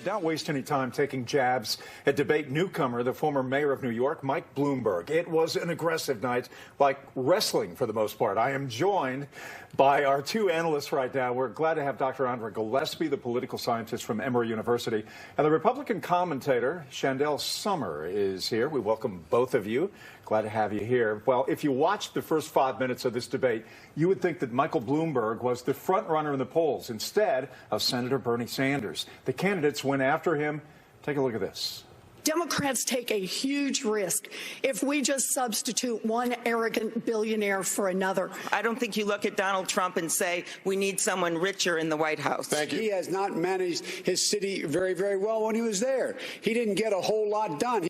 Not waste any time taking jabs at debate newcomer, the former mayor of New York, Mike Bloomberg. It was an aggressive night, like wrestling for the most part. I am joined by our two analysts right now. We're glad to have Dr. Andra Gillespie, the political scientist from Emory University, and the Republican commentator, Chandelle Summer, is here. We welcome both of you. Glad to have you here. Well, if you watched the first 5 minutes of this debate, you would think that Michael Bloomberg was the front runner in the polls instead of Senator Bernie Sanders. The candidates went after him. Take a look at this. Democrats take a huge risk if we just substitute one arrogant billionaire for another. I don't think you look at Donald Trump and say we need someone richer in the White House. Thank you. He has not managed his city very, very well when he was there. He didn't get a whole lot done.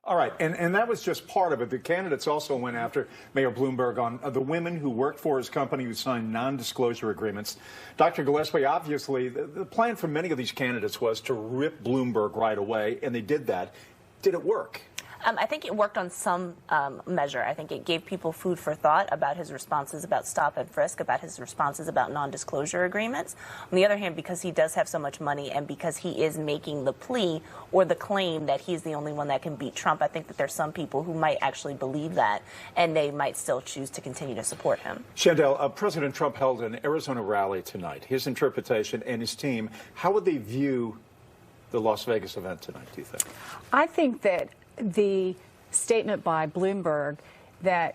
All right, and that was just part of it. The candidates also went after Mayor Bloomberg on the women who worked for his company who signed non-disclosure agreements. Dr. Gillespie, obviously, the plan for many of these candidates was to rip Bloomberg right away, and they did that. Did it work? I think it worked on some measure. I think it gave people food for thought about his responses about stop and frisk, about his responses about non-disclosure agreements. On the other hand, because he does have so much money and because he is making the plea or the claim that he's the only one that can beat Trump, I think that there's some people who might actually believe that, and they might still choose to continue to support him. Chandelle, President Trump held an Arizona rally tonight. His interpretation and his team, how would they view the Las Vegas event tonight, do you think? I think that the statement by Bloomberg that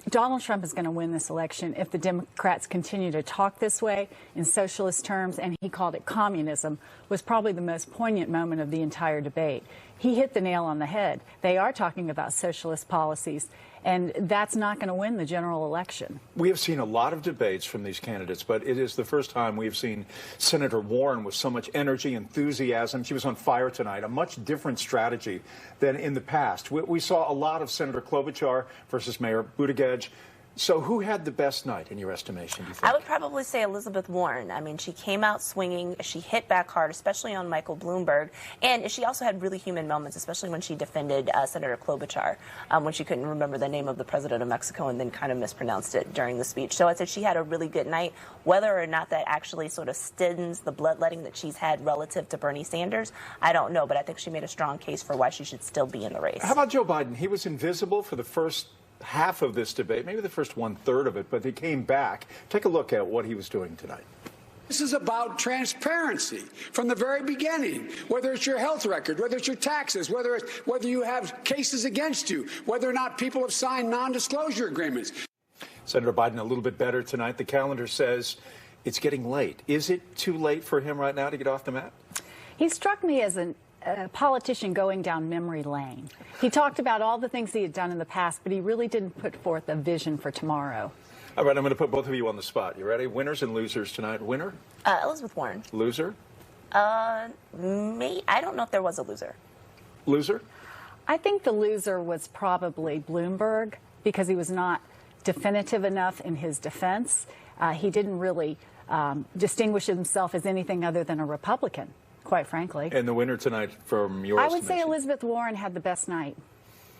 Donald Trump is going to win this election if the Democrats continue to talk this way in socialist terms, and he called it communism, was probably the most poignant moment of the entire debate. He hit the nail on the head. They are talking about socialist policies, and that's not going to win the general election. We have seen a lot of debates from these candidates, but it is the first time we've seen Senator Warren with so much energy, enthusiasm. She was on fire tonight, a much different strategy than in the past. We saw a lot of Senator Klobuchar versus Mayor Buttigieg. So who had the best night in your estimation, do you think? I would probably say Elizabeth Warren. I mean, she came out swinging. She hit back hard, especially on Michael Bloomberg. And she also had really human moments, especially when she defended Senator Klobuchar, when she couldn't remember the name of the president of Mexico and then kind of mispronounced it during the speech. So I'd say she had a really good night. Whether or not that actually sort of steadies the bloodletting that she's had relative to Bernie Sanders, I don't know. But I think she made a strong case for why she should still be in the race. How about Joe Biden? He was invisible for the first half of this debate, maybe the first 1/3 of it, but he came back. Take a look at what he was doing tonight. This is about transparency from the very beginning, whether it's your health record, whether it's your taxes, whether you have cases against you, whether or not people have signed non-disclosure agreements. Senator Biden a little bit better tonight. The calendar says it's getting late. Is it too late for him right now to get off the mat? He struck me as a politician going down memory lane. He talked about all the things he had done in the past, but he really didn't put forth a vision for tomorrow. All right, I'm going to put both of you on the spot. You ready? Winners and losers tonight. Winner? Elizabeth Warren. Loser? Me? I don't know if there was a loser. Loser? I think the loser was probably Bloomberg because he was not definitive enough in his defense. He didn't really distinguish himself as anything other than a Republican, quite frankly. And the winner tonight from your estimation? I would say Elizabeth Warren had the best night.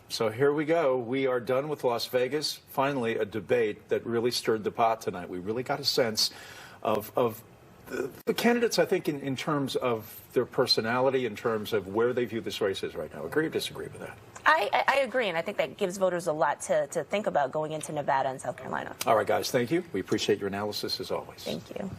So here we go. We are done with Las Vegas. Finally, a debate that really stirred the pot tonight. We really got a sense of the candidates, I think, in terms of their personality, in terms of where they view this race is right now. Agree or disagree with that? I agree, and I think that gives voters a lot to think about going into Nevada and South Carolina. All right, guys, thank you. We appreciate your analysis as always. Thank you.